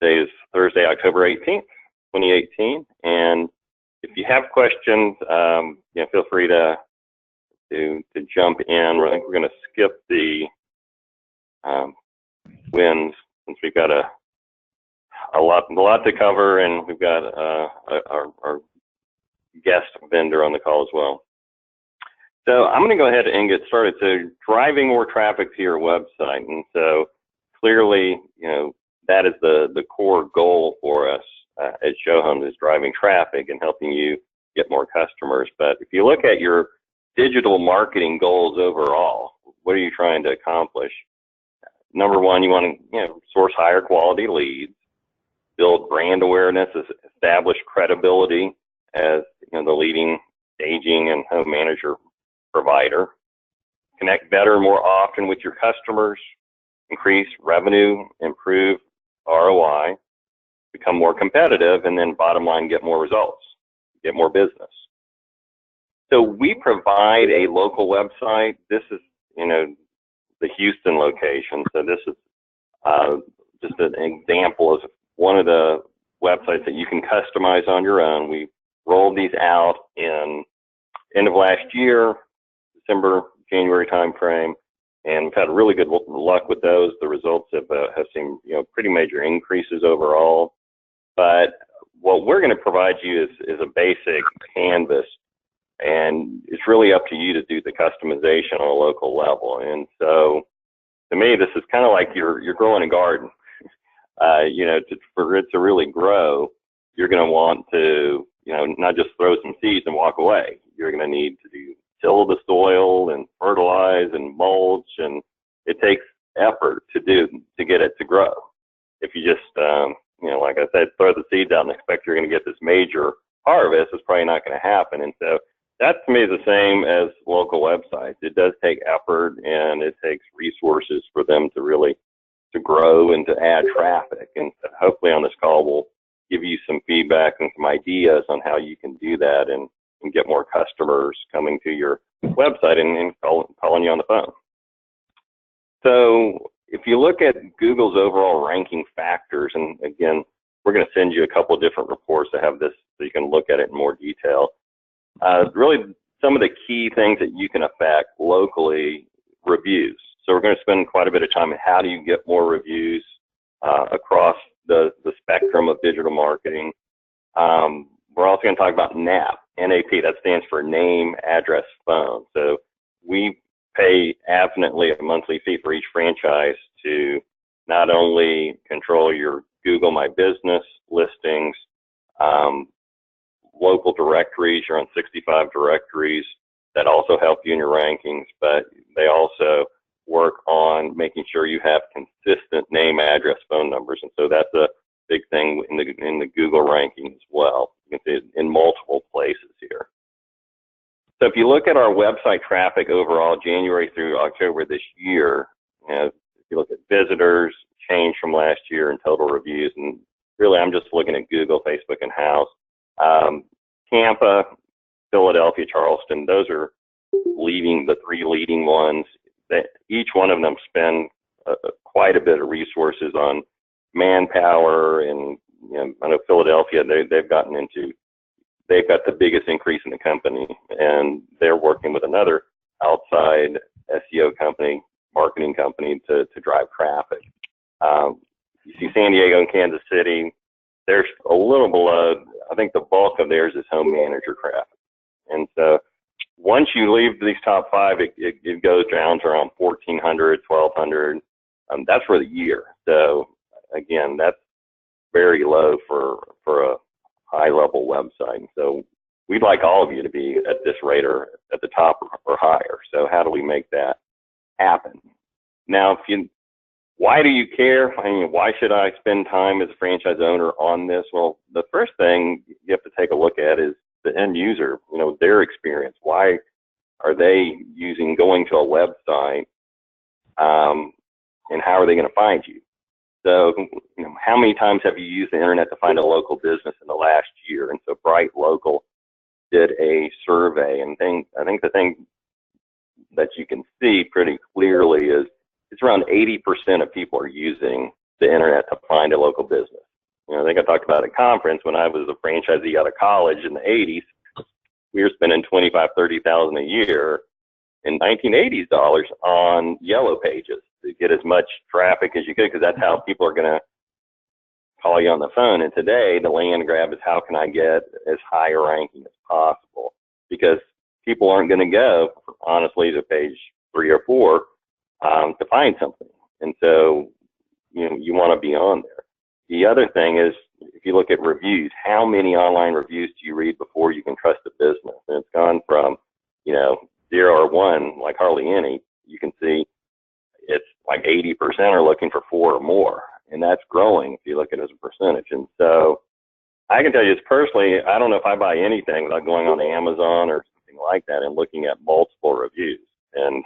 Today is Thursday, October 18th, 2018. And if you have questions, feel free to jump in. I think we're going to skip the wins since we've got a lot to cover, and we've got our guest vendor on the call as well. So I'm going to go ahead and get started. So driving more traffic to your website, and so clearly, that is the core goal for us at Showhome, is driving traffic and helping you get more customers. But if you look at your digital marketing goals overall, what are you trying to accomplish? Number one, you want to source higher quality leads, build brand awareness, establish credibility as the leading staging and home manager provider, connect better and more often with your customers, increase revenue, improve ROI, become more competitive, and then bottom line, get more results, get more business. So we provide a local website. This is, the Houston location. So this is just an example of one of the websites that you can customize on your own. We rolled these out in end of last year, December, January timeframe, and we've had really good luck with those. The results have seen pretty major increases overall. But what we're going to provide you is a basic canvas, and it's really up to you to do the customization on a local level. And so, to me, this is kind of like you're growing a garden. For it to really grow, you're going to want to not just throw some seeds and walk away. You're going to need to till the soil and fertilize and mulch, and it takes effort to get it to grow. If you just like I said, throw the seeds out and expect you're going to get this major harvest, it's probably not going to happen. And so that, to me, is the same as local websites. It does take effort, and it takes resources for them to really to grow and to add traffic. And so hopefully on this call, we'll give you some feedback and some ideas on how you can do that and get more customers coming to your website and calling you on the phone. So if you look at Google's overall ranking factors, and again, we're going to send you a couple of different reports that have this so you can look at it in more detail. Really, some of the key things that you can affect locally, reviews. So we're going to spend quite a bit of time on how do you get more reviews across the spectrum of digital marketing. We're also going to talk about NAP. NAP, that stands for name, address, phone. So we pay Avnetly a monthly fee for each franchise to not only control your Google My Business listings, local directories. You're on 65 directories that also help you in your rankings, but they also work on making sure you have consistent name, address, phone numbers. And so that's a big thing in the Google ranking as well. You can see it in multiple places here. So if you look at our website traffic overall, January through October this year, if you look at visitors, change from last year, and total reviews, and really I'm just looking at Google, Facebook, and House. Tampa, Philadelphia, Charleston, those are the three leading ones. That each one of them spend quite a bit of resources on manpower, and I know Philadelphia, they've got the biggest increase in the company, and they're working with another outside SEO company, marketing company to drive traffic. You see San Diego and Kansas City, there's a little below. I think the bulk of theirs is home manager traffic. And so once you leave these top five, it goes down to around 1,400, 1,200. That's for the year. So again, that's very low for a high-level website. And so we'd like all of you to be at this rate or at the top or higher. So how do we make that happen? Now, why do you care? I mean, why should I spend time as a franchise owner on this? Well, the first thing you have to take a look at is the end user, their experience. Why are they going to a website, and how are they going to find you? So, how many times have you used the internet to find a local business in the last year? And so Bright Local did a survey, and I think the thing that you can see pretty clearly is it's around 80% of people are using the internet to find a local business. I think I talked about at a conference when I was a franchisee out of college in the 80s, we were spending $25,000-$30,000 a year in 1980s dollars on yellow pages to get as much traffic as you could, because that's how people are going to call you on the phone. And today, the land grab is how can I get as high a ranking as possible, because people aren't going to go, honestly, to page 3 or 4 to find something. And so, you want to be on there. The other thing is, if you look at reviews, how many online reviews do you read before you can trust a business? And it's gone from, 0 or 1, like hardly any. You can see it's like 80% are looking for 4 or more. And that's growing if you look at it as a percentage. And so I can tell you this personally, I don't know if I buy anything without going on Amazon or something like that and looking at multiple reviews. And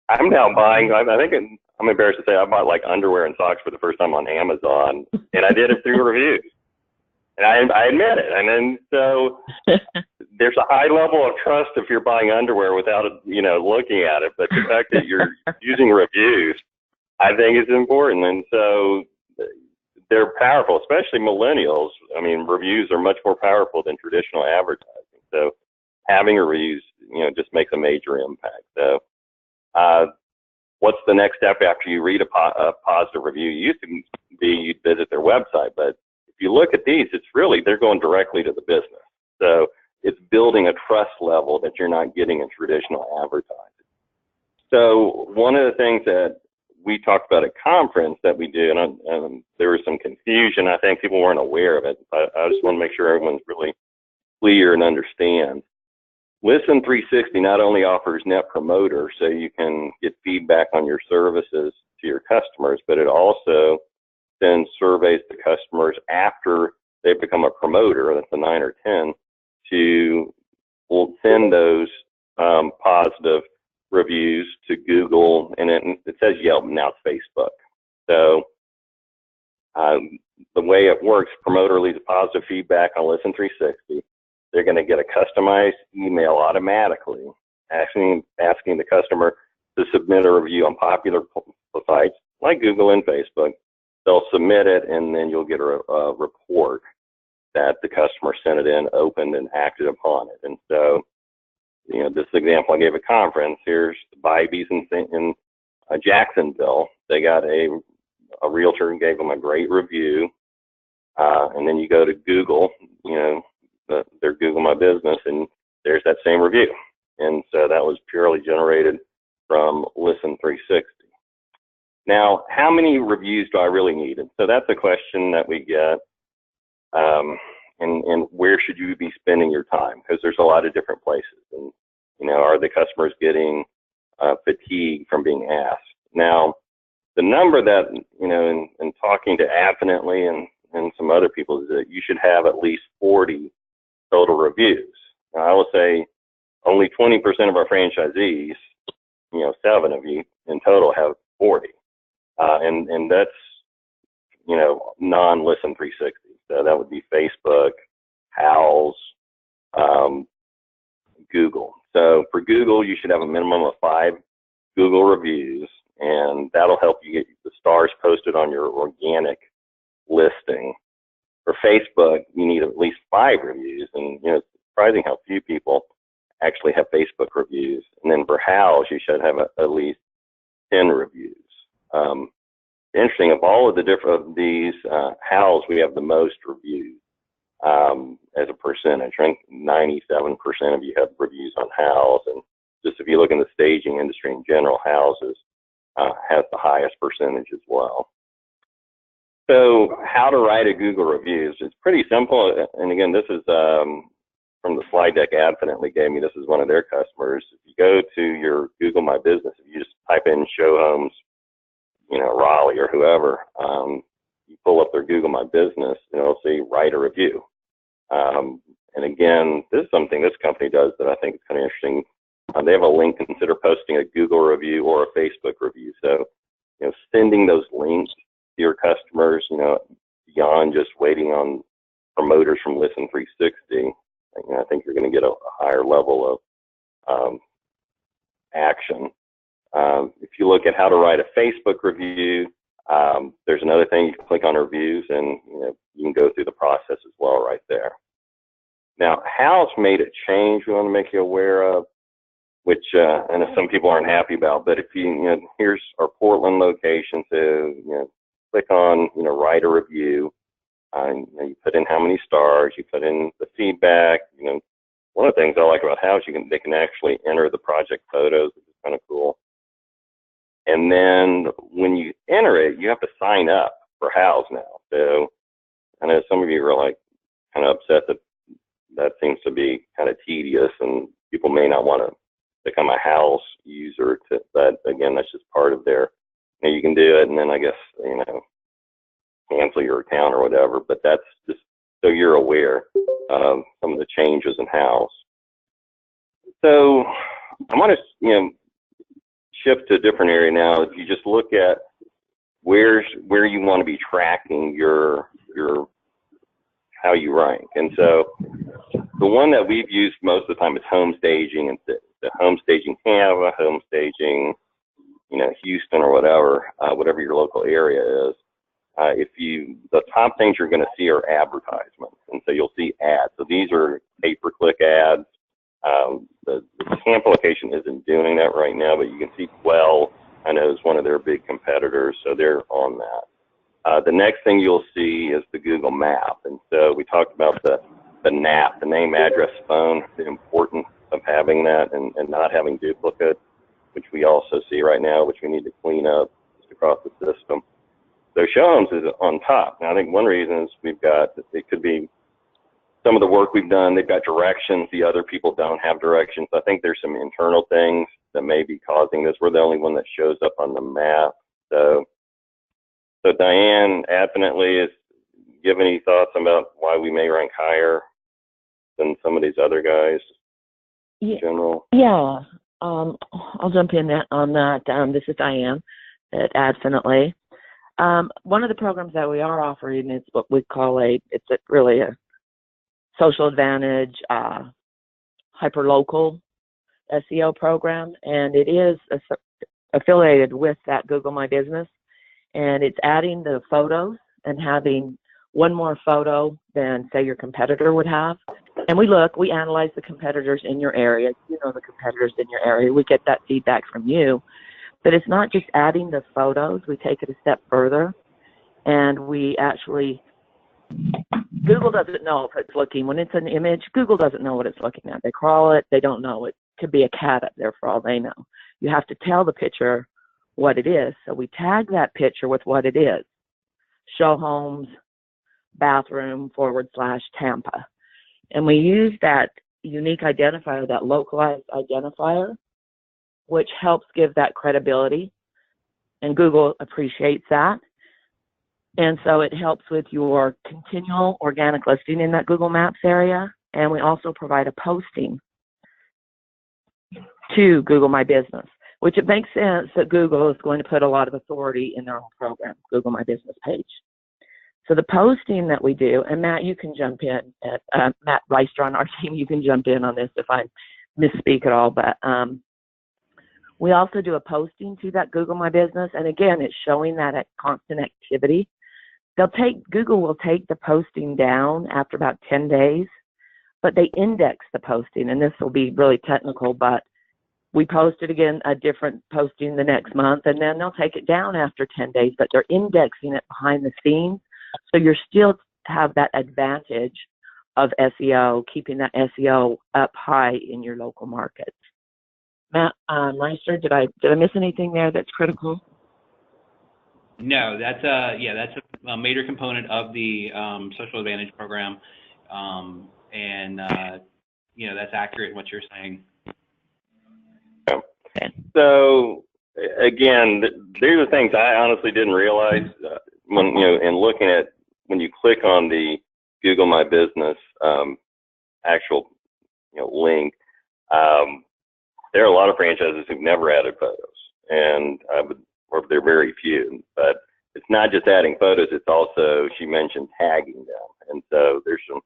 I'm now buying, I think I'm embarrassed to say I bought like underwear and socks for the first time on Amazon, and I did it through reviews. And I admit it. And then so there's a high level of trust if you're buying underwear without, looking at it. But the fact that you're using reviews, I think is important. And so they're powerful, especially millennials. I mean, reviews are much more powerful than traditional advertising. So having reviews, just makes a major impact. So what's the next step after you read a positive review? It used to be you'd visit their website, but if you look at these, it's really, they're going directly to the business. So it's building a trust level that you're not getting in traditional advertising. So one of the things that we talked about at conference that we do, and there was some confusion. I think people weren't aware of it. I just want to make sure everyone's really clear and understands. Listen 360 not only offers Net Promoter, so you can get feedback on your services to your customers, but it also sends surveys to customers after they've become a promoter, that's a 9 or 10, to send those positive reviews to Google, and it says Yelp, now it's Facebook. So the way it works, promoter leaves positive feedback on Listen 360. They're going to get a customized email automatically asking the customer to submit a review on popular sites like Google and Facebook. They'll submit it, and then you'll get a report that the customer sent it in, opened, and acted upon it. And so, this example I gave at conference, here's the Bibees in Jacksonville. They got a realtor gave them a great review, and then you go to Google, their Google My Business, and there's that same review. And so that was purely generated from Listen 360. Now, how many reviews do I really need? And so that's a question that we get. And where should you be spending your time? Because there's a lot of different places. And, are the customers getting fatigue from being asked? Now, the number that, in talking to Affinitely and some other people, is that you should have at least 40 total reviews. Now, I will say only 20% of our franchisees, 7 of you in total, have 40. And that's, non-Listen 360. So that would be Facebook, Houzz, Google. So for Google, you should have a minimum of 5 Google reviews, and that'll help you get the stars posted on your organic listing. For Facebook, you need at least 5 reviews, and it's surprising how few people actually have Facebook reviews. And then for Houzz, you should have at least 10 reviews. Interesting, of all of the different of these, Houzz, we have the most reviews as a percentage. I think 97% of you have reviews on Houzz, and just if you look in the staging industry in general, Houzz has the highest percentage as well. So how to write a Google reviews? It's pretty simple, and again, this is from the slide deck Adfinitely gave me. This is one of their customers. If you go to your Google My Business, if you just type in Show Homes, Raleigh or whoever, you pull up their Google My Business, and it'll say write a review. And again, this is something this company does that I think is kind of interesting. They have a link, consider posting a Google review or a Facebook review. So, sending those links to your customers, beyond just waiting on promoters from Listen 360, I think you're going to get a higher level of action. If you look at how to write a Facebook review, There's another thing, you can click on reviews, and you can go through the process as well right there. Now, House made a change we want to make you aware of, which I know some people aren't happy about, but if here's our Portland location, so click on write a review. You put in how many stars, you put in the feedback. One of the things I like about House, they can actually enter the project photos, which is kind of cool. And then when you enter it, you have to sign up for House now. So I know some of you are like kind of upset that seems to be kind of tedious, and people may not want to become a House user. But again, that's just part of their. You can do it, and then I guess cancel your account or whatever. But that's just so you're aware of some of the changes in House. So I want to shift to a different area now. If you just look at where you want to be tracking your how you rank, and so the one that we've used most of the time is home staging, and the home staging Canada, home staging Houston or whatever your local area is. The top things you're going to see are advertisements, and so you'll see ads. So these are pay-per-click ads. The Tampa location isn't doing that right now, but you can see Quell, I know, is one of their big competitors, so they're on that. The next thing you'll see is the Google Map, and so we talked about the NAP, the name, address, phone, the importance of having that and not having duplicates, which we also see right now, which we need to clean up just across the system. So show homes is on top. Now, I think one reason is it could be some of the work we've done, they've got directions, the other people don't have directions. I think there's some internal things that may be causing this. We're the only one that shows up on the map. So Diane, Adfinitely, give any thoughts about why we may rank higher than some of these other guys in general? Yeah, I'll jump in on that. This is Diane at Adfinitely. One of the programs that we are offering is what we call really a social advantage, hyper-local SEO program, and it is affiliated with that Google My Business, and it's adding the photos and having one more photo than, say, your competitor would have. And we analyze the competitors in your area. You know the competitors in your area. We get that feedback from you. But it's not just adding the photos. We take it a step further, and we actually, Google doesn't know if it's looking. When it's an image, Google doesn't know what it's looking at. They crawl it. They don't know. It could be a cat up there for all they know. You have to tell the picture what it is. So we tag that picture with what it is. Show homes, bathroom / Tampa. And we use that unique identifier, that localized identifier, which helps give that credibility. And Google appreciates that. And so it helps with your continual organic listing in that Google Maps area. And we also provide a posting to Google My Business, which it makes sense that Google is going to put a lot of authority in their own program, Google My Business page. So the posting that we do, and Matt, you can jump in, Matt Reister on our team, you can jump in on this if I misspeak at all, but we also do a posting to that Google My Business, and again, it's showing that constant activity. Google will take the posting down after about 10 days, but they index the posting, and this will be really technical, but we post it again, a different posting the next month, and then they'll take it down after 10 days, but they're indexing it behind the scenes, so you still have that advantage of SEO, keeping that SEO up high in your local markets. Matt Meister, did I miss anything there that's critical? No, that's a major component of the Social Advantage program, and that's accurate in what you're saying. Okay. So again, these are things I honestly didn't realize in looking at when you click on the Google My Business actual link. There are a lot of franchises who've never added photos, and or they're very few. But it's not just adding photos; it's also, she mentioned, tagging them. And so there's some.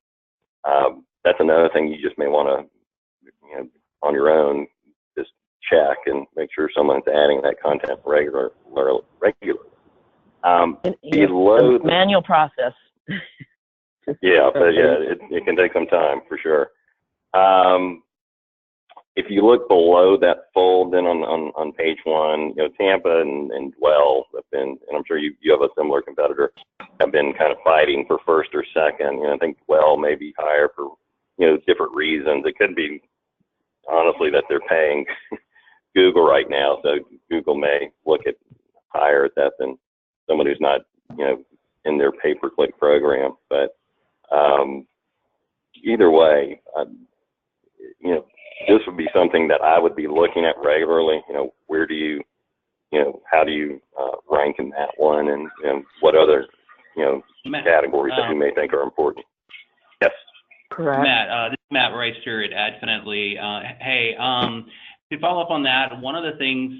That's another thing you just may want to, on your own, just check and make sure someone's adding that content regularly. Below the manual process. yeah, but yeah, it can take some time for sure. If you look below that fold, then on page one, Tampa and Dwell have been, and I'm sure you have a similar competitor, have been kind of fighting for first or second. I think Dwell may be higher for, different reasons. It could be, honestly, that they're paying Google right now, so Google may look at higher at that than someone who's not, in their pay-per-click program. But either way, this would be something that I would be looking at regularly. Where do you, how do you rank in that one, and what other, categories that you may think are important? Yes. Correct. Matt, this is Matt Reister at Adfinitely. Hey, to follow up on that, one of the things,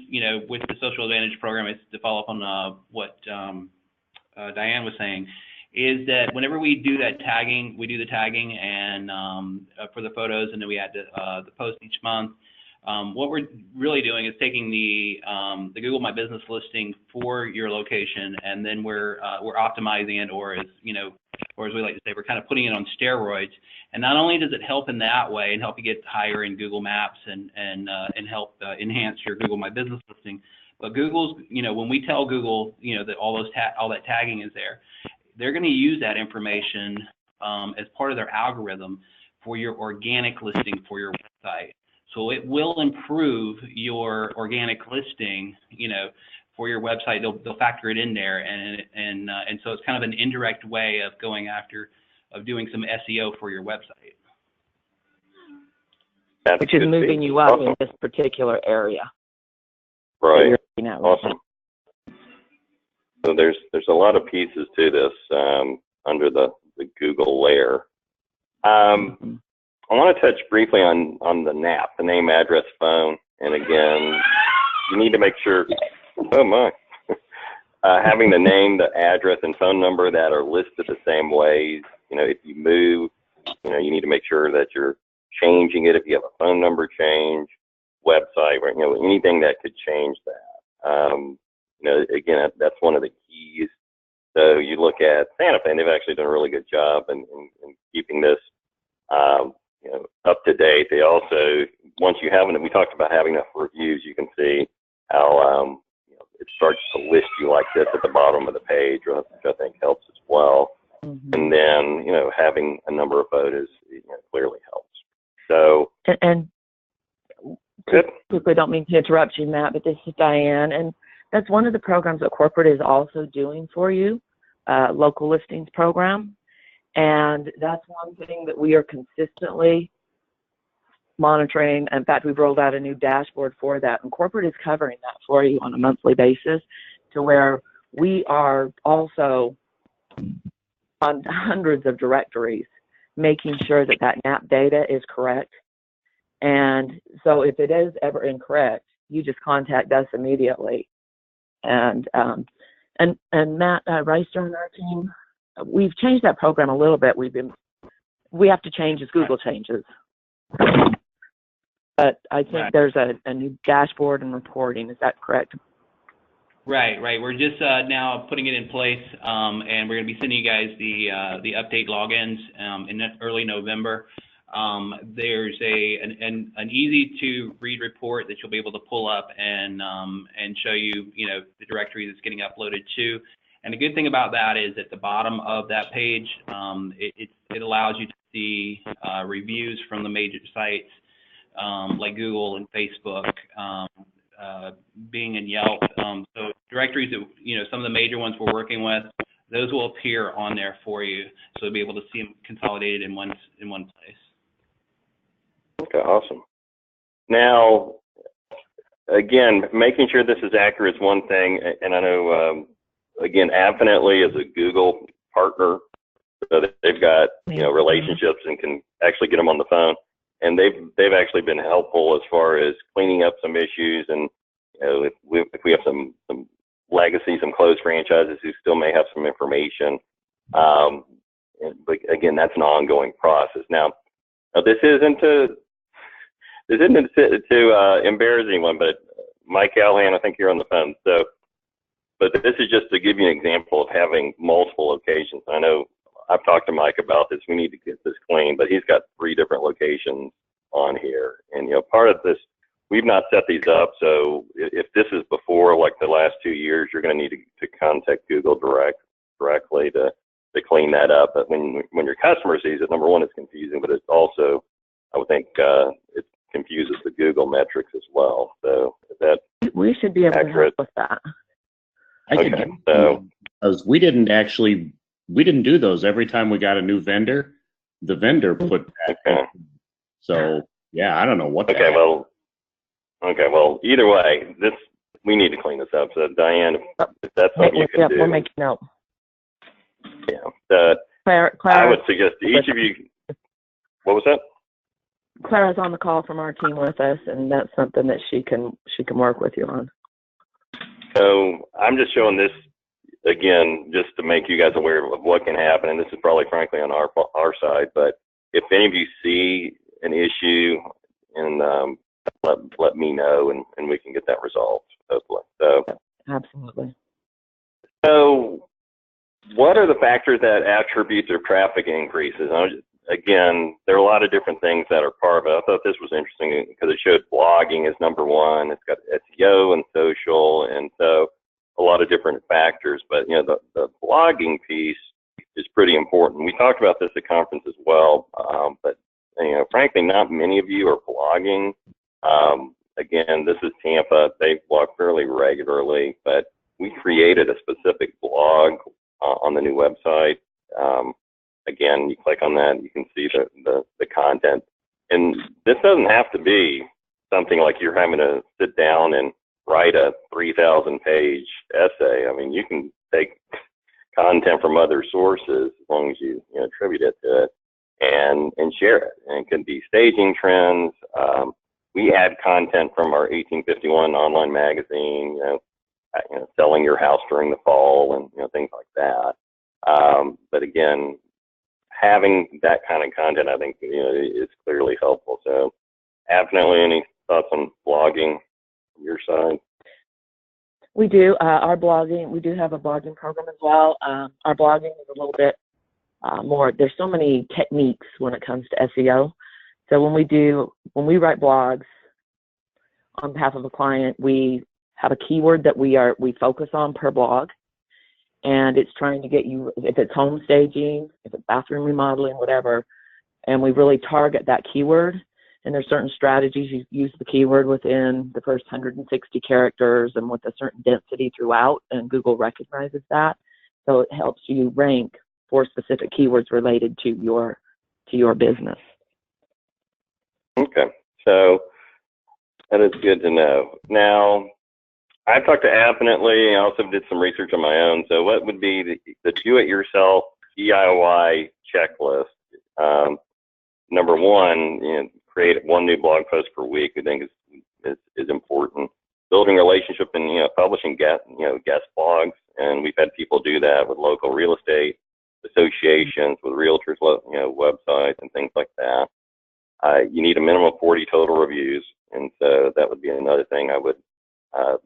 with the Social Advantage program is to follow up on what Diane was saying, is that whenever we do that tagging, we do the tagging and for the photos, and then we add the post each month. What we're really doing is taking the Google My Business listing for your location, and then we're optimizing it, or as we like to say, we're kind of putting it on steroids. And not only does it help in that way and help you get higher in Google Maps and help enhance your Google My Business listing, but Google's, when we tell Google, that all that tagging is there, they're going to use that information as part of their algorithm for your organic listing for your website. So it will improve your organic listing, for your website. They'll factor it in there, and so it's kind of an indirect way of doing some SEO for your website. Which is moving you up in this particular area. Right. Awesome. So there's a lot of pieces to this under the Google layer. I want to touch briefly on the NAP, the name, address, phone. And again, you need to make sure, having the name, the address, and phone number that are listed the same ways. If you move, you need to make sure that you're changing it. If you have a phone number change, website, anything that could change that. Again, that's one of the keys. So you look at Santa Fe, and they've actually done a really good job in keeping this, up to date. They also, once you have it, we talked about having enough reviews, you can see how it starts to list you like this at the bottom of the page, which I think helps as well. Mm-hmm. And then, having a number of photos, clearly helps. So, and quickly, don't mean to interrupt you, Matt, but this is Diane, and that's one of the programs that corporate is also doing for you, local listings program. And that's one thing that we are consistently monitoring. In fact, we've rolled out a new dashboard for that, and corporate is covering that for you on a monthly basis, to where we are also on hundreds of directories, making sure that that NAP data is correct. And so if it is ever incorrect, you just contact us immediately. And Matt Reister and our team, we've changed that program a little bit. We have to change as Google changes. But I think there's a new dashboard and reporting. Is that correct? Right. We're just now putting it in place, and we're going to be sending you guys the update logins in early November. There's an easy to read report that you'll be able to pull up and show you, the directory that's getting uploaded to. And the good thing about that is at the bottom of that page, it allows you to see reviews from the major sites like Google and Facebook, Bing and Yelp. So directories that, some of the major ones we're working with, those will appear on there for you, so you'll be able to see them consolidated in one place. Okay, awesome. Now, again, making sure this is accurate is one thing, and I know, again, Adfinitely is a Google partner, so they've got relationships and can actually get them on the phone, and they've actually been helpful as far as cleaning up some issues, and if we have some legacy, some closed franchises who still may have some information, but again, that's an ongoing process. Now this isn't to embarrass anyone, but Mike Callahan, I think you're on the phone. So but this is just to give you an example of having multiple locations. I know I've talked to Mike about this. We need to get this clean, but he's got 3 different locations on here. And, part of this, we've not set these up. So if this is before like the last 2 years, you're going to need to contact Google directly to clean that up. But when your customer sees it, number one, it's confusing, but it's also, I would think, it confuses the Google metrics as well. So is that we should be able accurate? to help with that. Okay, so because we didn't do those every time we got a new vendor. The vendor put that. Okay. So yeah, I don't know what. Okay, well, either way, we need to clean this up. So Diane, if that's something you can do, we'll make a note. Yeah. Clara, I would suggest to each of you. What was that? Clara's on the call from our team with us, and that's something that she can work with you on. So I'm just showing this again, just to make you guys aware of what can happen. And this is probably, frankly, on our side. But if any of you see an issue, and let me know, and we can get that resolved, hopefully. So absolutely. So what are the factors that attribute to traffic increases? Again, there are a lot of different things that are part of it. I thought this was interesting because it showed blogging is number 1. It's got SEO and social, and so a lot of different factors. But, the blogging piece is pretty important. We talked about this at conference as well, but, frankly, not many of you are blogging. Again, this is Tampa. They blog fairly regularly, but we created a specific blog on the new website. Again, you click on that, you can see the content. And this doesn't have to be something like you're having to sit down and write a 3,000-page essay. I mean, you can take content from other sources as long as you attribute it to it and share it. And it could be staging trends. We add content from our 1851 online magazine, selling your house during the fall and things like that. But again, having that kind of content, I think, is clearly helpful. So, definitely, any thoughts on blogging from your side? We do. Our blogging, we do have a blogging program as well. Our blogging is a little bit more, there's so many techniques when it comes to SEO. So when we write blogs on behalf of a client, we have a keyword that we focus on per blog. And it's trying to get you, if it's home staging, if it's bathroom remodeling, whatever, and we really target that keyword. And there's certain strategies. You use the keyword within the first 160 characters and with a certain density throughout, and Google recognizes that. So it helps you rank for specific keywords related to your business. Okay, so that is good to know. Now, I talked to Affinitely. I also did some research on my own. So what would be the do-it-yourself DIY checklist? Number 1, create 1 new blog post per week. I think is important. Building relationship and publishing guest blogs, and we've had people do that with local real estate associations, with realtors, websites and things like that. You need a minimum of 40 total reviews, and so that would be another thing I would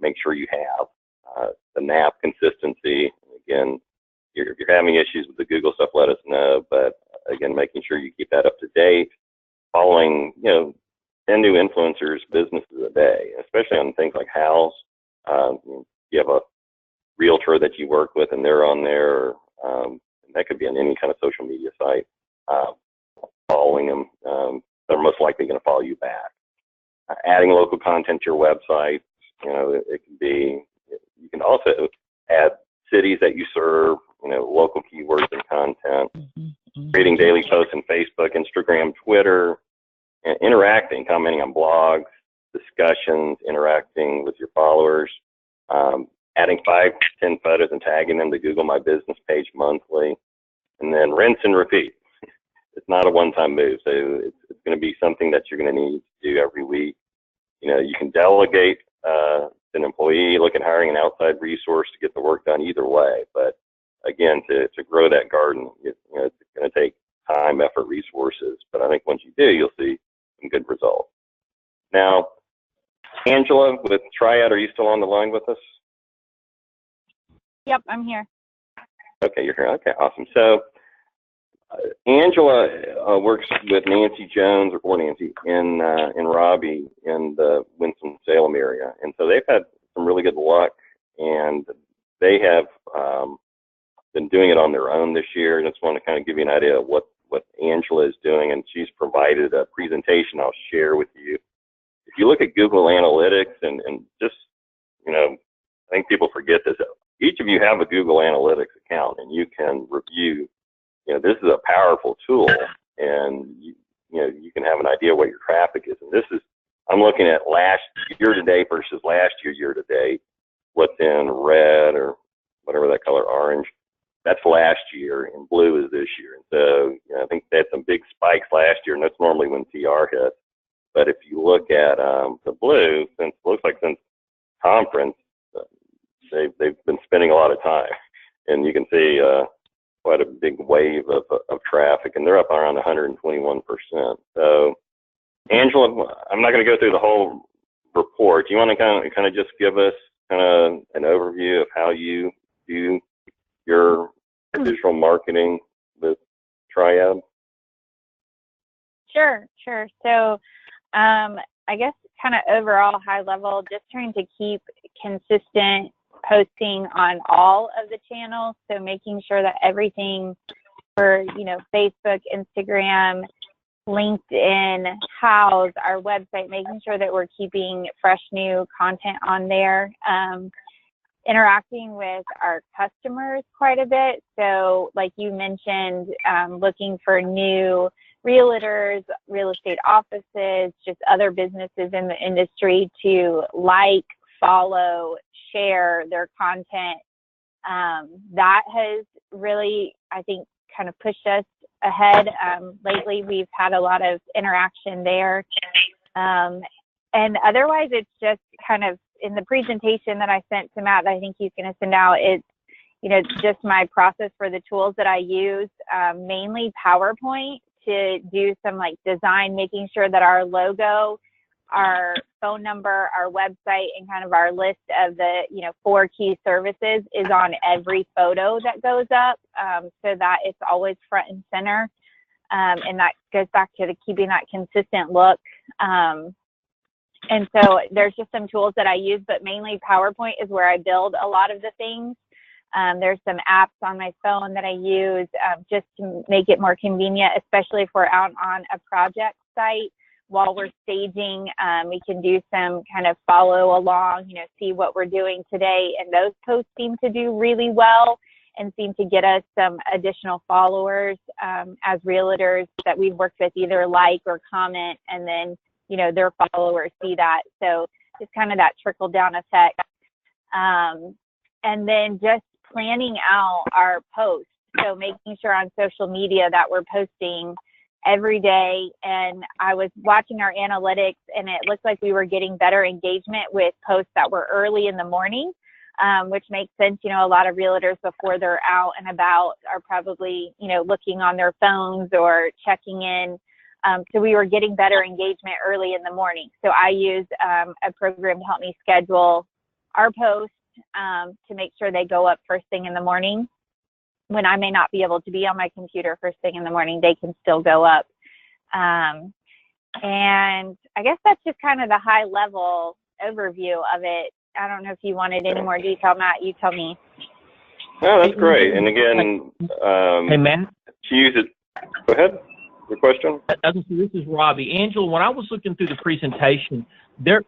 make sure you have. The NAP consistency, again, if you're having issues with the Google stuff, let us know, but again, making sure you keep that up to date, following 10 new influencers businesses a day, especially on things like House. You have a realtor that you work with and they're on there, and that could be on any kind of social media site. Following them, they're most likely going to follow you back. Adding local content to your website, it can be, you can also add cities that you serve, local keywords and content, creating daily posts on Facebook, Instagram, Twitter, and interacting, commenting on blogs, discussions, interacting with your followers, adding 5 to 10 photos and tagging them to Google My Business page monthly, and then rinse and repeat. It's not a one-time move, so it's going to be something that you're going to need to do every week. You can delegate an employee, look at hiring an outside resource to get the work done either way. But again, to grow that garden, it's going to take time, effort, resources. But I think once you do, you'll see some good results. Now, Angela with Triad, are you still on the line with us? Yep, I'm here. Okay, you're here. Okay, awesome. So Angela works with Nancy Jones, or Nancy, in Robbie in the Winston-Salem area, and so they've had some really good luck, and they have been doing it on their own this year. And I just want to kind of give you an idea of what Angela is doing, and she's provided a presentation I'll share with you. If you look at Google Analytics, and just, I think people forget this. Each of you have a Google Analytics account, and you can review. This is a powerful tool, and you can have an idea what your traffic is. And I'm looking at last year to date versus last year to date. What's in red or whatever that color, orange, that's last year, and blue is this year. And so I think they had some big spikes last year, and that's normally when TR hits. But if you look at the blue, looks like since conference, they've been spending a lot of time, and you can see quite a big wave of traffic, and they're up around 121%. So, Angela, I'm not going to go through the whole report. Do you want to kind of just give us kind of an overview of how you do your digital marketing with Triad? Sure. So, I guess kind of overall high level, just trying to keep consistent posting on all of the channels. So making sure that everything for, Facebook, Instagram, LinkedIn, House, our website, making sure that we're keeping fresh new content on there. Interacting with our customers quite a bit. So like you mentioned, looking for new realtors, real estate offices, just other businesses in the industry to follow, share their content. That has really, I think, kind of pushed us ahead. Lately, we've had a lot of interaction there. And otherwise, it's just kind of in the presentation that I sent to Matt that I think he's going to send out, it's, just my process for the tools that I use, mainly PowerPoint to do some design, making sure that our logo, our phone number, our website, and kind of our list of the, 4 key services is on every photo that goes up, so that it's always front and center. And that goes back to keeping that consistent look. And so there's just some tools that I use, but mainly PowerPoint is where I build a lot of the things. There's some apps on my phone that I use just to make it more convenient, especially if we're out on a project site. While we're staging, we can do some kind of follow along, see what we're doing today. And those posts seem to do really well and seem to get us some additional followers as realtors that we've worked with, either like or comment, and then their followers see that. So just kind of that trickle down effect. And then just planning out our posts. So making sure on social media that we're posting every day. And I was watching our analytics, and it looked like we were getting better engagement with posts that were early in the morning, which makes sense. A lot of realtors before they're out and about are probably, looking on their phones or checking in. So we were getting better engagement early in the morning. So I use a program to help me schedule our posts to make sure they go up first thing in the morning. When I may not be able to be on my computer first thing in the morning, they can still go up. And I guess that's just kind of the high level overview of it. I don't know if you wanted any more detail, Matt, you tell me. No, that's great. And again, hey, Matt. To use it, go ahead. Your question? This is Robbie. Angela, when I was looking through the presentation, there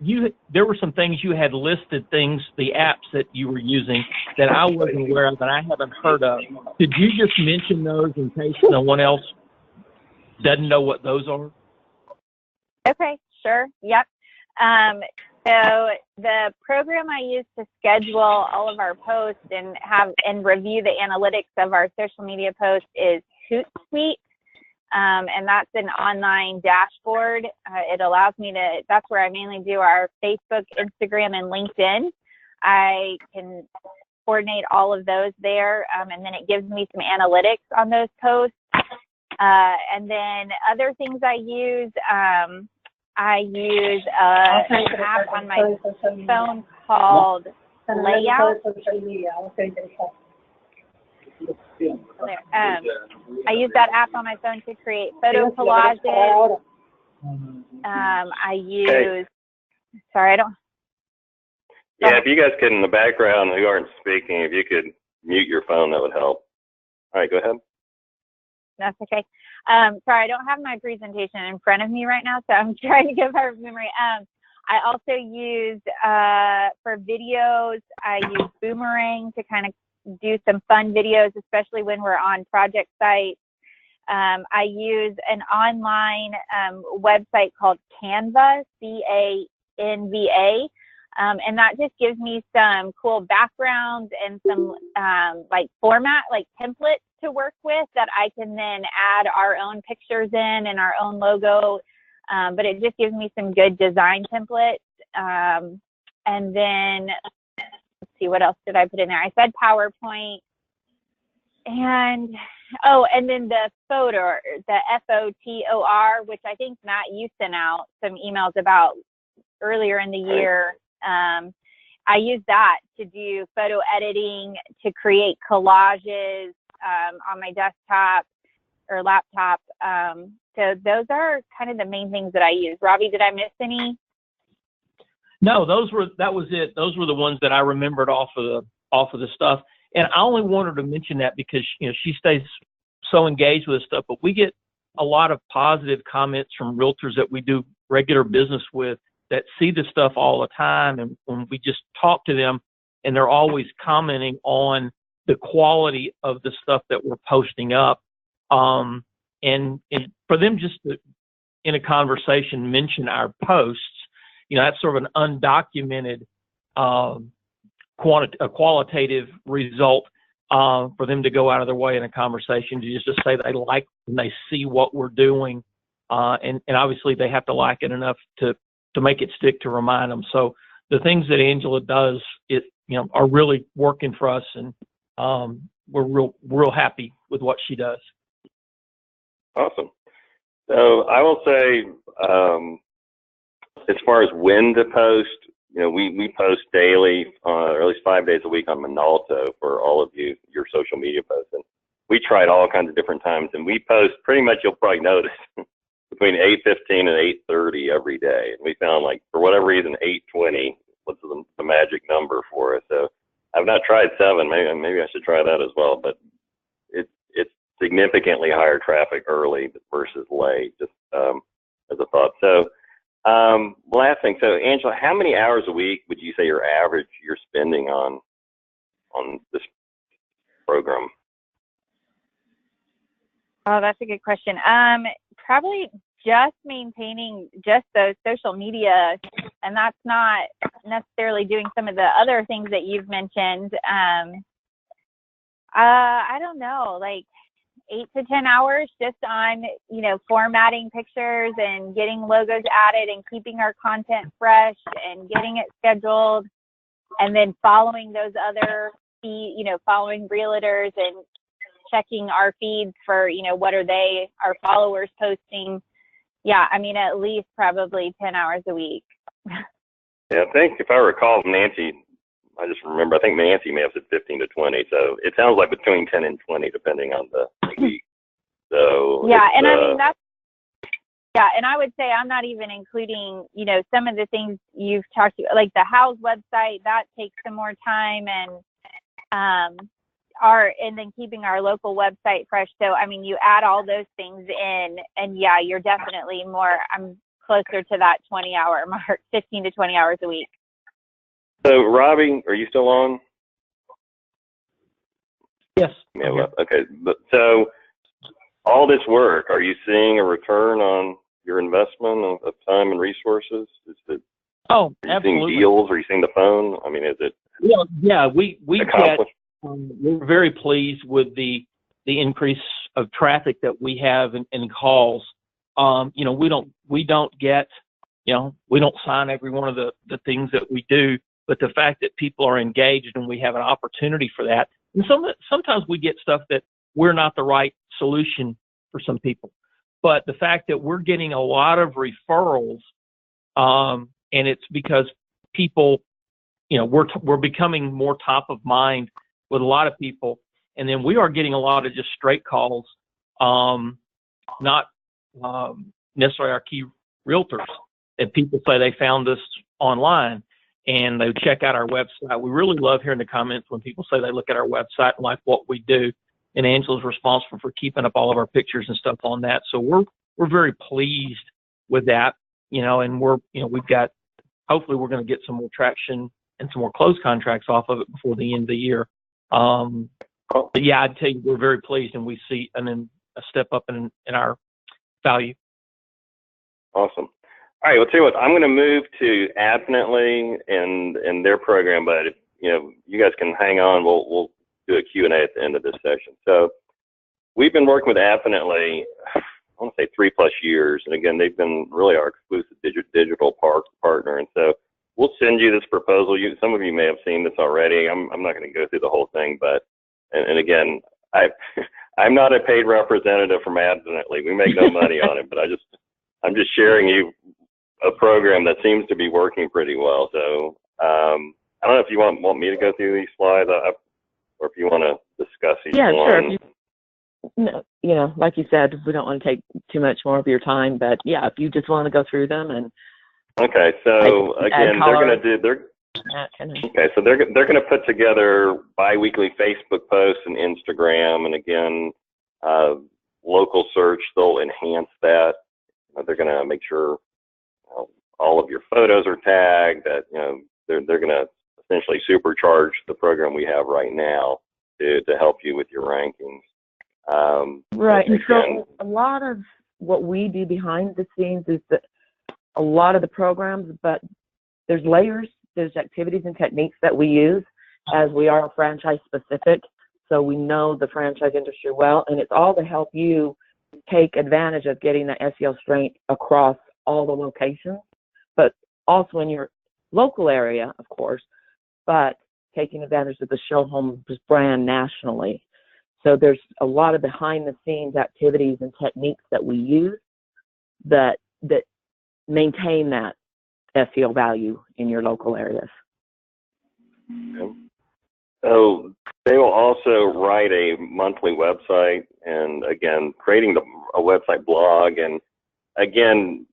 were some things you had listed, the apps that you were using that I wasn't aware of, that I haven't heard of. Could you just mention those in case no one else doesn't know what those are? Okay, sure. Yep. So the program I use to schedule all of our posts and review the analytics of our social media posts is Hootsuite. And that's an online dashboard. It allows me that's where I mainly do our Facebook, Instagram, and LinkedIn. I can coordinate all of those there, and then it gives me some analytics on those posts. And then other things I use an app on my phone called layout. I use that app on my phone to create photo collages. I use, sorry, I don't. Yeah, if you guys could, in the background who aren't speaking, if you could mute your phone, that would help. All right, go ahead. That's okay. Sorry, I don't have my presentation in front of me right now, so I'm trying to go by memory. I also use, for videos, I use Boomerang to kind of do some fun videos, especially when we're on project sites. I use an online website called Canva, C-A-N-V-A, and that just gives me some cool backgrounds and some like format, like templates to work with that I can then add our own pictures in and our own logo. But it just gives me some good design templates. And then, let's see, what else did I put in there? I said PowerPoint. And, oh, and then the photo, the F-O-T-O-R, which I think, Matt, you sent out some emails about earlier in the year. I use that to do photo editing, to create collages on my desktop or laptop. So those are kind of the main things that I use. Robbie, did I miss any? No, that was it. Those were the ones that I remembered off of the stuff. And I only wanted to mention that because, you know, she stays so engaged with this stuff, but we get a lot of positive comments from realtors that we do regular business with that see this stuff all the time. And when we just talk to them, and they're always commenting on the quality of the stuff that we're posting up. And for them just to, in a conversation, mention our posts, you know, that's sort of an undocumented a qualitative result for them to go out of their way in a conversation to just to say they like and they see what we're doing, and obviously they have to like it enough to make it stick, to remind them. So the things that Angela does, are really working for us, and we're real happy with what she does. Awesome. So I will say, as far as when to post, we post daily, or at least 5 days a week on Minolta for all of you, your social media posts. And we tried all kinds of different times, and we post pretty much, you'll probably notice, between 8:15 and 8:30 every day. And we found, like, for whatever reason, 8:20 was the magic number for us. So I've not tried 7. Maybe I should try that as well. But it's significantly higher traffic early versus late, just as a thought. So last thing. So Angela, how many hours a week would you say you're spending on this program? Oh, that's a good question. Probably just maintaining just those social media, and that's not necessarily doing some of the other things that you've mentioned. I don't know, like 8 to 10 hours just on, formatting pictures and getting logos added and keeping our content fresh and getting it scheduled, and then following those other following realtors and checking our feeds for, what are our followers posting. Yeah, I mean, at least probably 10 hours a week. Yeah, I think if I recall, Nancy, I just remember, I think Nancy may have said 15 to 20. So it sounds like between 10 and 20, depending on the week. So yeah, and I mean, and I would say I'm not even including, some of the things you've talked about, like the house website, that takes some more time, and then keeping our local website fresh. So, I mean, you add all those things in, and yeah, you're definitely I'm closer to that 20-hour mark, 15 to 20 hours a week. So, Robbie, are you still on? Yes. Yeah. Okay. So, all this work, are you seeing a return on your investment of time and resources? Are you seeing deals? Are you seeing the phone? I mean, is it? Yeah. We get. We're very pleased with the increase of traffic that we have in calls. We don't get, we don't sign every one of the things that we do, but the fact that people are engaged and we have an opportunity for that. And sometimes we get stuff that we're not the right solution for some people, but the fact that we're getting a lot of referrals, and it's because people we're becoming more top of mind with a lot of people. And then we are getting a lot of just straight calls, not necessarily our key realtors, that people say they found us online and they check out our website. We really love hearing the comments when people say they look at our website and like what we do. And Angela's responsible for keeping up all of our pictures and stuff on that. So we're very pleased with that, and we've got, hopefully we're going to get some more traction and some more closed contracts off of it before the end of the year. But yeah, I'd tell you we're very pleased, and we see a step up in our value. Awesome. All right, well, tell you what, I'm going to move to Adfinitely and their program, but if, you guys can hang on, we'll do a Q&A at the end of this session. So we've been working with Adfinitely, I want to say 3+ years, and again, they've been really our exclusive digital partner, and so we'll send you this proposal. Some of you may have seen this already. I'm not going to go through the whole thing, but and again, I'm not a paid representative from Adfinitely. We make no money on it, but I'm just sharing you a program that seems to be working pretty well. So I don't know if you want me to go through these slides, or if you want to discuss each one. Sure. Like you said, we don't want to take too much more of your time, but yeah, if you just want to go through them and. Okay, so again, they're going to put together bi-weekly Facebook posts and Instagram, and again, local search. They'll enhance that. They're going to make sure all of your photos are tagged. That they're going to essentially supercharge the program we have right now to help you with your rankings. Right, and so a lot of what we do behind the scenes is that a lot of the programs, but there's layers, there's activities and techniques that we use, as we are franchise specific, so we know the franchise industry well, and it's all to help you take advantage of getting the SEO strength across all the locations, but also in your local area, of course, but taking advantage of the Show Home brand nationally. So there's a lot of behind the scenes activities and techniques that we use that maintain that SEO value in your local areas. Okay. So they will also write a monthly website, and again, creating a website blog. And again,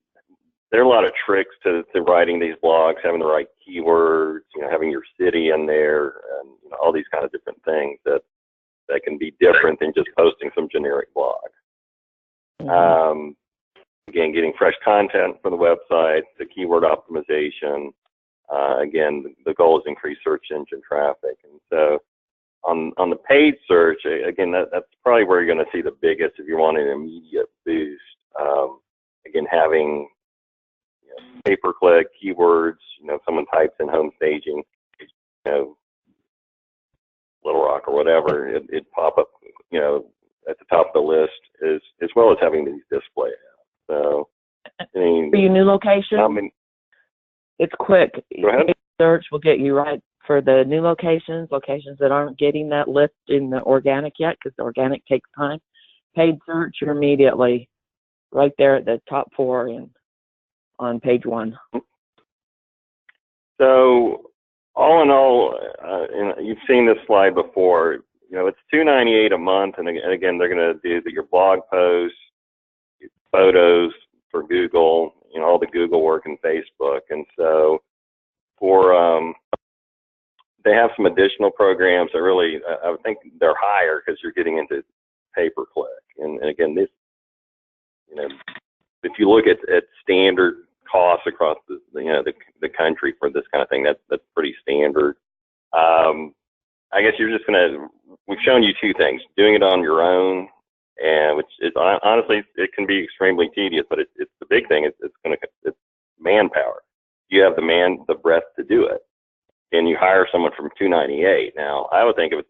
there are a lot of tricks to writing these blogs, having the right keywords, having your city in there, and all these kind of different things that can be different than just posting some generic blog. Mm-hmm. Again, getting fresh content for the website, the keyword optimization. Again, the goal is increase search engine traffic. And so on the paid search, again, that's probably where you're going to see the biggest if you want an immediate boost. Again, having pay-per-click keywords, someone types in home staging, Little Rock or whatever, it pop up, at the top of the list, as well as having these display ads. So, for your new location, it's quick. Go ahead. Search will get you right for the new locations that aren't getting that lift in the organic yet, because the organic takes time. Paid search, you're immediately right there at the top 4 and on page 1. So, all in all, you've seen this slide before. It's $298 a month, and again, they're going to do your blog posts, your photos for Google, all the Google work and Facebook, and so they have some additional programs that really, I would think they're higher because you're getting into pay-per-click, and again, this, if you look at standard costs across the country for this kind of thing, that's pretty standard. I guess you're just we've shown you 2 things: doing it on your own, and which is honestly, it can be extremely tedious, but it's the big thing. It's manpower. You have the breadth to do it, and you hire someone from $298. Now, I would think if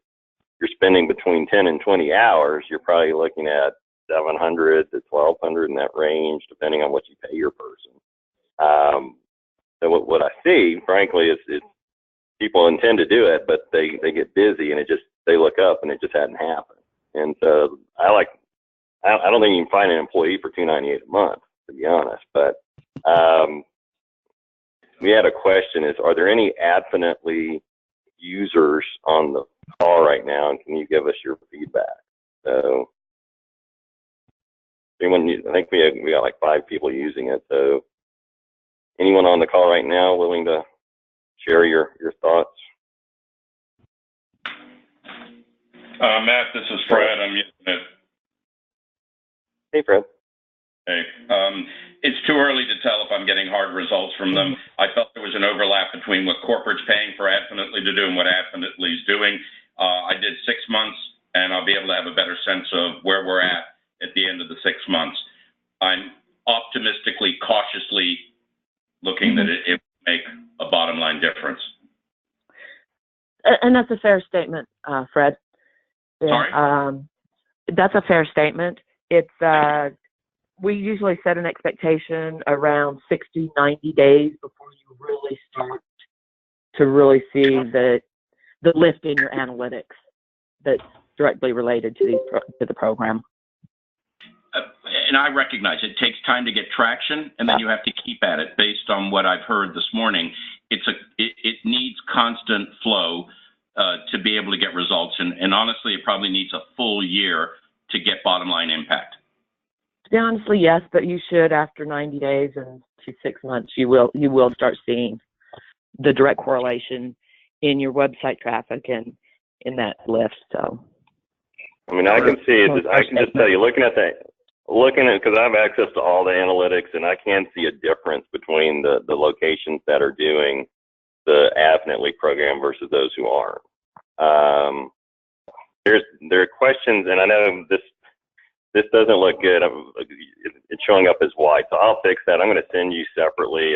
you're spending between 10 and 20 hours, you're probably looking at $700 to $1,200 in that range, depending on what you pay your person. So what I see, frankly, is people intend to do it, but they get busy, and they look up, and it just hadn't happened. And so I don't think you can find an employee for $298 a month, to be honest. But we had a question: are there any Adfinitely users on the call right now, and can you give us your feedback? So, I think we got like 5 people using it. So, anyone on the call right now willing to share your thoughts? Matt, this is Fred. I'm using it. Hey, Fred. Hey. It's too early to tell if I'm getting hard results from them. I felt there was an overlap between what corporate's paying for Adfinitely to do and what Adfinitely's doing. I did 6 months, and I'll be able to have a better sense of where we're at the end of the 6 months. I'm optimistically, cautiously looking that it will make a bottom line difference. And that's a fair statement, Fred. Sorry? That's a fair statement. It's we usually set an expectation around 60, 90 days before you really start to really see the lift in your analytics that's directly related to the program. And I recognize it takes time to get traction, and then you have to keep at it. Based on what I've heard this morning, it needs constant flow to be able to get results, and honestly, it probably needs a full year to get bottom line impact. To be honestly, yes, but you should, after 90 days and to 6 months, you will start seeing the direct correlation in your website traffic and in that lift. So, I mean, I can see it. I can just tell you, looking at because I have access to all the analytics, and I can see a difference between the locations that are doing the Adfinitely program versus those who aren't. There are questions, and I know this doesn't look good. It's showing up as white, so I'll fix that. I'm going to send you separately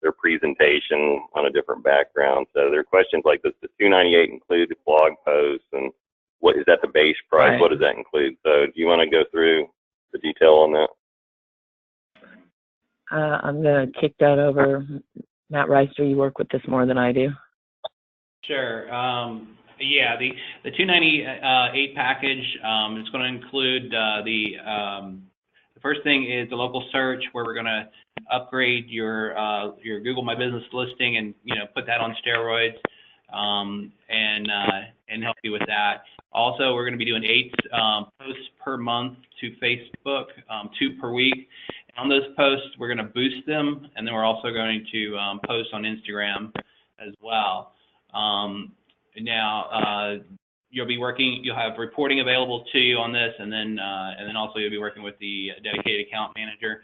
their presentation on a different background. So there are questions like, does the $298 include the blog posts, and what is that the base price? Right. What does that include? So do you want to go through the detail on that? I'm going to kick that over. Matt Reister, you work with this more than I do. Sure. Yeah, the 298 package is going to include the first thing is the local search, where we're going to upgrade your Google My Business listing and put that on steroids, and help you with that. Also, we're going to be doing 8 posts per month to Facebook, 2 per week. And on those posts, we're going to boost them, and then we're also going to post on Instagram as well. Now, you'll have reporting available to you on this, and then also you'll be working with the dedicated account manager.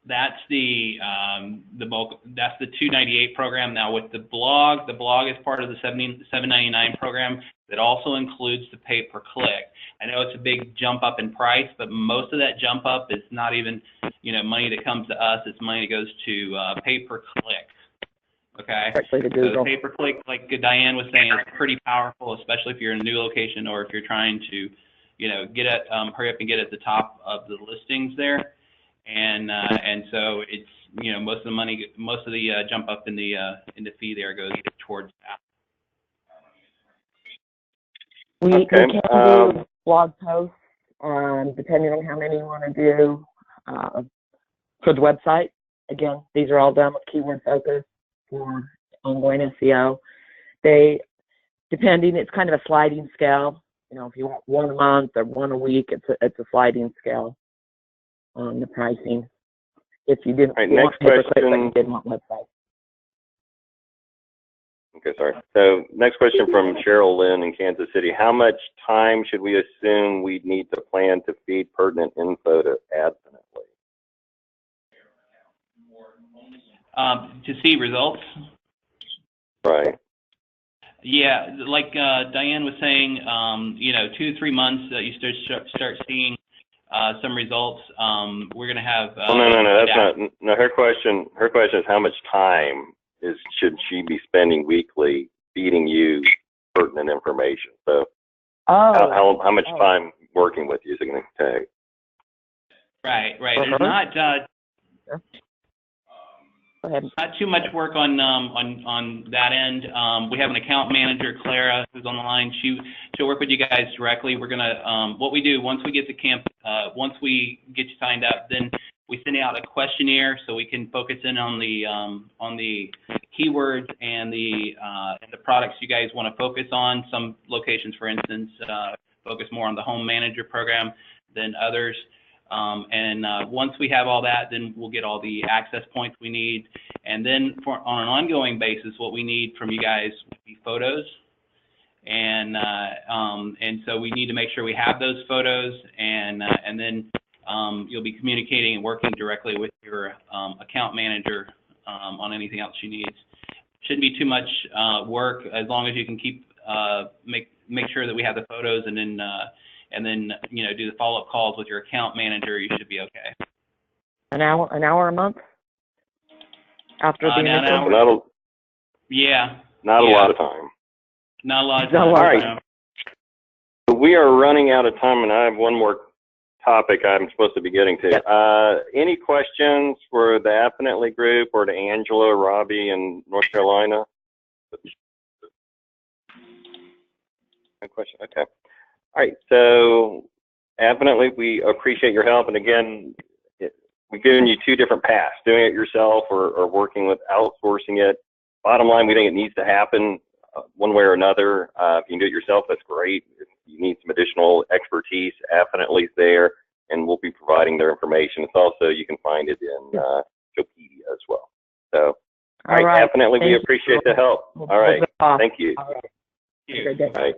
That's the bulk. That's the 298 program. Now with the blog is part of the $799 program that also includes the pay per click. I know it's a big jump up in price, but most of that jump up is not even money that comes to us. It's money that goes to pay per click. Okay. Directly to Google. So pay per click, like Diane was saying, is pretty powerful, especially if you're in a new location or if you're trying to, hurry up and get at the top of the listings there. And so it's most of the jump up in the fee there goes towards that. We can do blog posts, depending on how many you want to do for the website. Again, these are all done with keyword focus for ongoing SEO. It's kind of a sliding scale. If you want 1 a month or 1 a week, it's a sliding scale on the pricing. If you didn't want pay-per-click, but you did want website. Okay, sorry. So next question from Cheryl Lynn in Kansas City. How much time should we assume we'd need to plan to feed pertinent info to Adfinitely? To see results? Right. Yeah, like Diane was saying, 2 to 3 months that you start seeing some results. We're going to have. No, that's not. No, her question is how much time should she be spending weekly feeding you pertinent information? So, how much time working with you is it going to take? Right. There's not. Not too much work on that end. We have an account manager, Clara, who's on the line. She'll work with you guys directly. We're gonna what we do once we get the once we get you signed up, then We send out a questionnaire so we can focus in on the keywords and the products you guys want to focus on. Some locations, for instance, focus more on the home manager program than others. Once we have all that, then we'll get all the access points we need. And then on an ongoing basis, what we need from you guys would be photos. And so we need to make sure we have those photos, and then you'll be communicating and working directly with your account manager on anything else she needs. Shouldn't be too much work as long as you can keep make sure that we have the photos, and then do the follow-up calls with your account manager. You should be okay. An hour a month after the initial? Not a lot of time. Not a lot of time. All right. We are running out of time, and I have one more topic I'm supposed to be getting to. Yep. Any questions for the Affinitely group or to Angela, Robbie in North Carolina? No question. Okay. All right. So Affinitely, we appreciate your help. And again, we've given you two different paths: doing it yourself or working with outsourcing it. Bottom line, we think it needs to happen one way or another. If you can do it yourself, that's great. If you need some additional expertise, Affinitely's there, and we'll be providing their information. It's also, you can find it in Showpedia as well. So, all right, Affinitely, we appreciate the help. All right, thank you. All right. All right.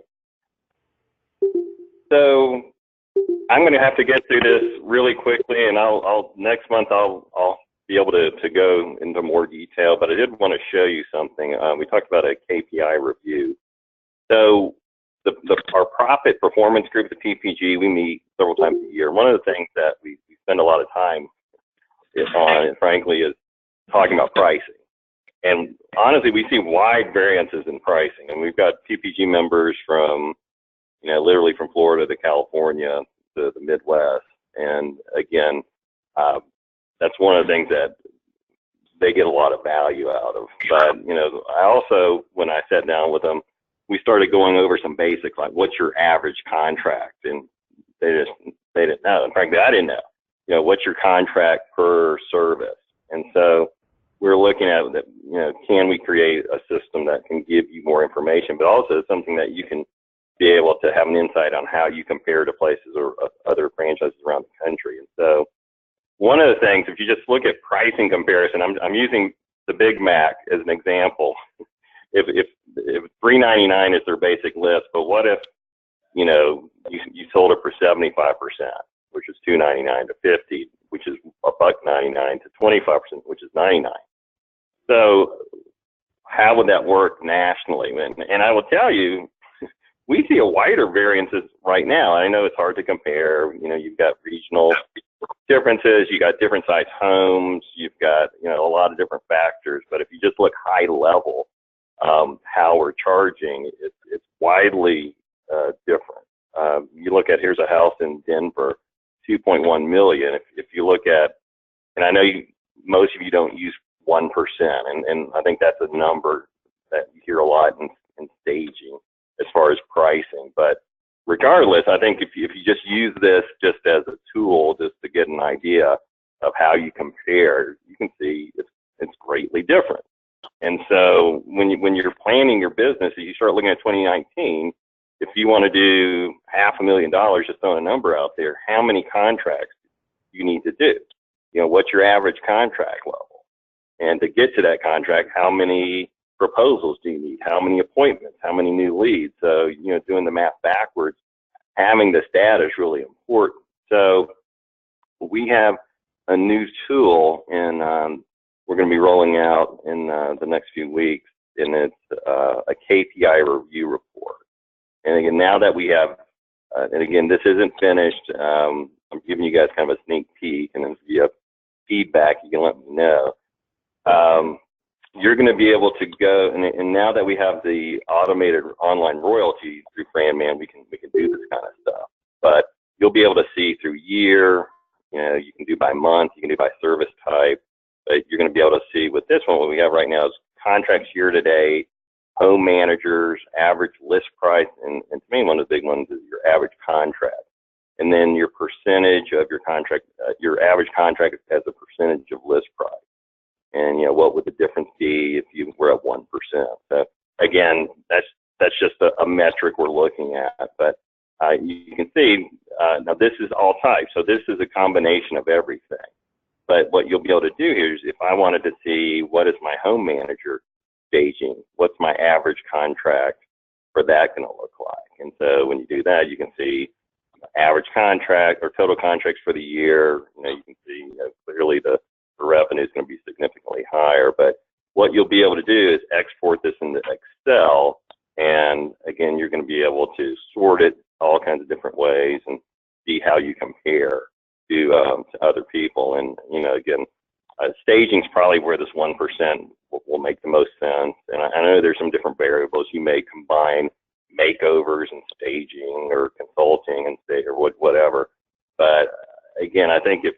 So, I'm going to have to get through this really quickly, and next month I'll be able to go into more detail, but I did want to show you something. We talked about a KPI review. So our profit performance group, the PPG, we meet several times a year. One of the things that we spend a lot of time on, frankly, is talking about pricing. And honestly, we see wide variances in pricing. And we've got PPG members from, literally from Florida to California to the Midwest. And again, that's one of the things that they get a lot of value out of. But, I also, when I sat down with them, we started going over some basics, like what's your average contract? And they didn't know. And frankly, I didn't know. What's your contract per service? And so we're looking at that, can we create a system that can give you more information, but also something that you can be able to have an insight on how you compare to places or other franchises around the country. And so one of the things, if you just look at pricing comparison, I'm using the Big Mac as an example. If $3.99 is their basic list, but what if you sold it for 75%, which is $2.99 to $50, which is $1.99 to 25%, which is $99. So how would that work nationally? And I will tell you, we see a wider variances right now. I know it's hard to compare. You've got regional differences, you got different size homes, you've got a lot of different factors. But if you just look high level, how we're charging, it's widely different. You look at, here's a house in Denver, 2.1 million. If you look at, and I know most of you don't use 1%, and I think that's a number that you hear a lot in staging as far as pricing. But regardless, I think if you just use this just as a tool, just to get an idea of how you compare, you can see it's greatly different. And so when you're planning your business, you start looking at 2019, if you want to do $500,000, just throwing a number out there, how many contracts you need to do? What's your average contract level? And to get to that contract, how many proposals do you need? How many appointments? How many new leads? So, doing the math backwards, having this data is really important. So we have a new tool, and we're going to be rolling out in the next few weeks, and it's a KPI review report. And again, now that we have, and again, this isn't finished, I'm giving you guys kind of a sneak peek, and if you have feedback, you can let me know. You're going to be able to go, and now that we have the automated online royalty through FranMan, we can do this kind of stuff. But you'll be able to see through year, you can do by month, you can do by service type. But you're going to be able to see with this one, what we have right now is contracts year to date, home managers, average list price, and to me, one of the big ones is your average contract. and then your percentage of your contract, your average contract as a percentage of list price. And, you know, what would the difference be if you were at 1%? So again, that's just a metric we're looking at. But you can see, now this is all types. So this is a combination of everything. But what you'll be able to do here is if I wanted to see what is my home manager staging, what's my average contract for that going to look like? And so when you do that, you can see average contract or total contracts for the year. You know, you can see clearly the revenue is going to be significantly higher. But what you'll be able to do is export this into Excel. And again, you're going to be able to sort it all kinds of different ways and see how you compare to other people. And, you know, again, staging is probably where this 1% will make the most sense. And I know there's some different variables. You may combine makeovers and staging or consulting and or whatever. But again, I think if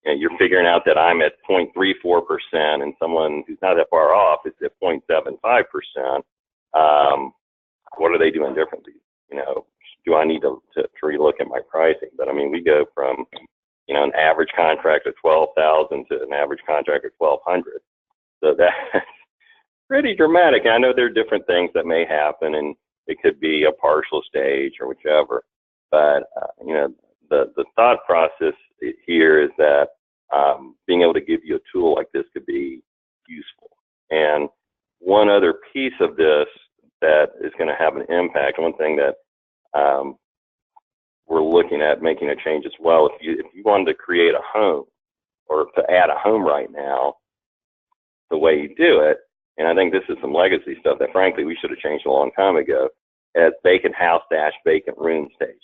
you know, you're figuring out that I'm at 0.34% and someone who's not that far off is at 0.75%, what are they doing differently? You know, do I need to relook at my pricing? But I mean, we go from, you know, an average contract of 12,000 to an average contract of 1,200. So that's pretty dramatic. I know there are different things that may happen, and it could be a partial stage or whichever. But you know, the thought process here is that being able to give you a tool like this could be useful. And one other piece of this that is going to have an impact, one thing that we're looking at making a change as well. If you wanted to create a home or to add a home right now, the way you do it, and I think this is some legacy stuff that frankly we should have changed a long time ago, as vacant house - vacant room staging.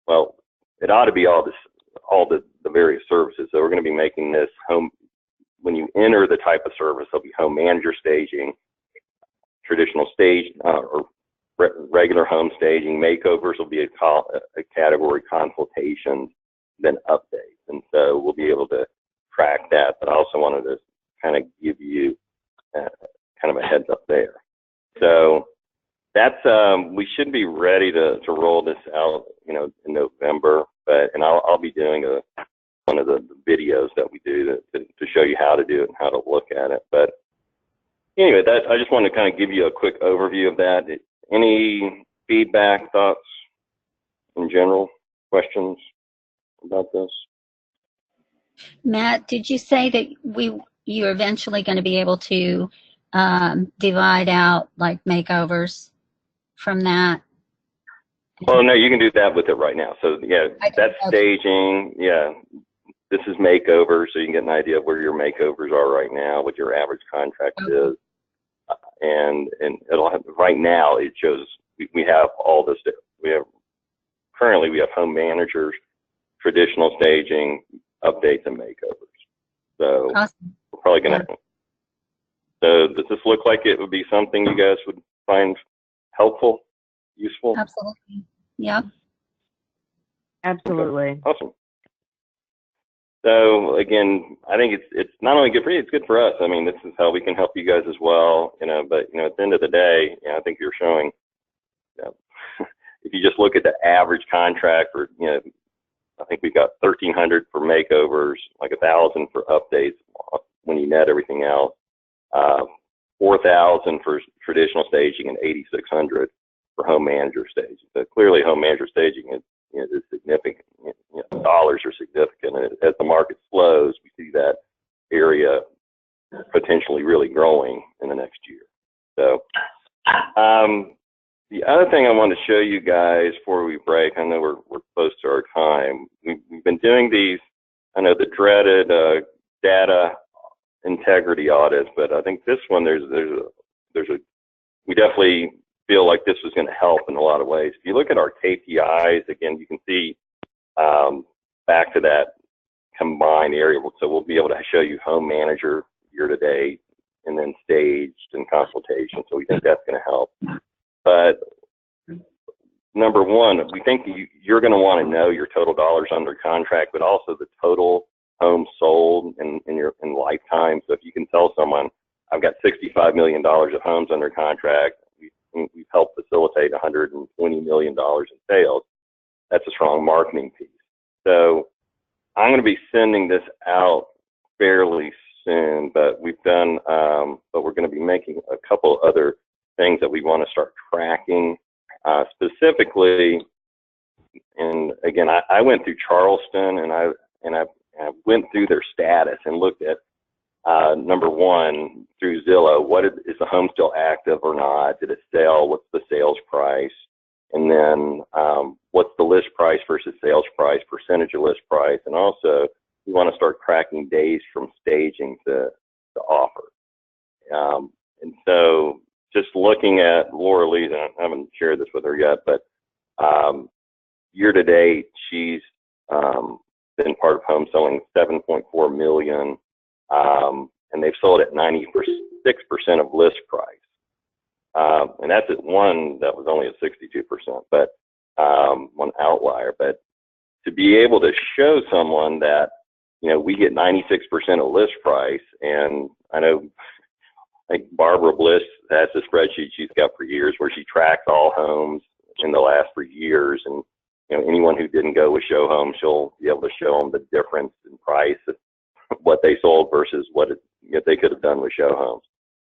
Well, it ought to be all the various services. So we're going to be making this home, when you enter the type of service, there'll be home manager staging, traditional stage or regular home staging. Makeovers will be a category, consultations, then updates. And so we'll be able to track that. But I also wanted to kind of give you kind of a heads up there. So that's we should be ready to roll this out, you know, in November. And I'll be doing one of the videos that we do to show you how to do it and how to look at it. But anyway, I just want to kind of give you a quick overview of that. Any feedback, thoughts in general, questions about this? Matt, did you say that you're eventually going to be able to divide out like makeovers from that? Well, no, you can do that with it right now. So yeah, that's staging. Yeah, this is makeover, so you can get an idea of where your makeovers are right now, what your average contract is. And it'll have, right now it shows we have all this. Currently we have home managers, traditional staging, updates, and makeovers. So awesome. We're probably gonna. So does this look like it would be something you guys would find helpful, useful? Absolutely. Yep. Absolutely. Okay. Awesome. So again, I think it's not only good for you, it's good for us. I mean, this is how we can help you guys as well, you know, but you know, at the end of the day, you know, I think you're showing, you know, if you just look at the average contract for, you know, I think we've got 1,300 for makeovers, like 1,000 for updates when you net everything out, 4,000 for traditional staging and 8,600 for home manager staging. So clearly home manager staging is, you know, is significant. You know, dollars are significant, and as the market slows, we see that area potentially really growing in the next year. So the other thing I want to show you guys before we break, I know we're close to our time. We've been doing these, I know, the dreaded data integrity audits, but I think this one we definitely feel like this was going to help in a lot of ways. If you look at our KPIs, again, you can see back to that combined area. So we'll be able to show you home manager year to date and then staged and consultation. So we think that's going to help. But number one, we think you're going to want to know your total dollars under contract, but also the total homes sold in lifetime. So if you can tell someone, I've got $65 million of homes under contract, we've helped facilitate $120 million in sales. that's a strong marketing piece. So I'm going to be sending this out fairly soon, but we're going to be making a couple other things that we want to start tracking, specifically. And again, I went through Charleston, and I went through their status and looked at number one through Zillow. Is the home still active or not? Did it sell? What's the sales price? And then what's the list price versus sales price, percentage of list price, and also we want to start tracking days from staging to offer. And so just looking at Laura Lee's, and I haven't shared this with her yet, but year to date, she's been part of home selling 7.4 million, and they've sold at 96% of list price. And that's at one that was only at 62%, but one outlier. But to be able to show someone that, we get 96% of list price, and I know, like Barbara Bliss has a spreadsheet she's got for years where she tracks all homes in the last 3 years, and anyone who didn't go with Show Home, she'll be able to show them the difference in price of what they sold versus what they could have done with Show Home.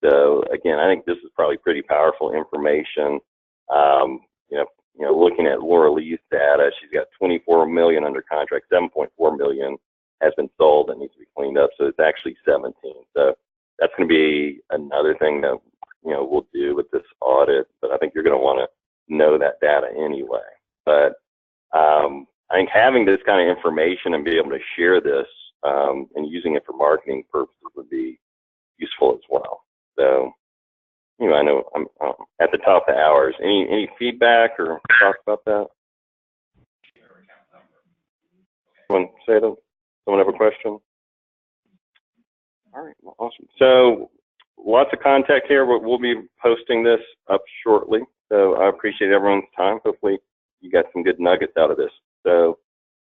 So again, I think this is probably pretty powerful information. Looking at Laura Lee's data, she's got 24 million under contract, 7.4 million has been sold that needs to be cleaned up. So it's actually 17. So that's going to be another thing that we'll do with this audit. But I think you're going to want to know that data anyway. But I think having this kind of information and be able to share this and using it for marketing purposes would be useful as well. So, I know I'm at the top of the hours. Any feedback or thoughts about that? Someone have a question? All right, well, awesome. So lots of contact here, but we'll be posting this up shortly. So I appreciate everyone's time. Hopefully you got some good nuggets out of this. So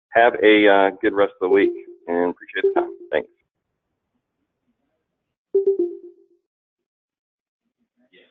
have a good rest of the week and appreciate the time. Thanks. Yes.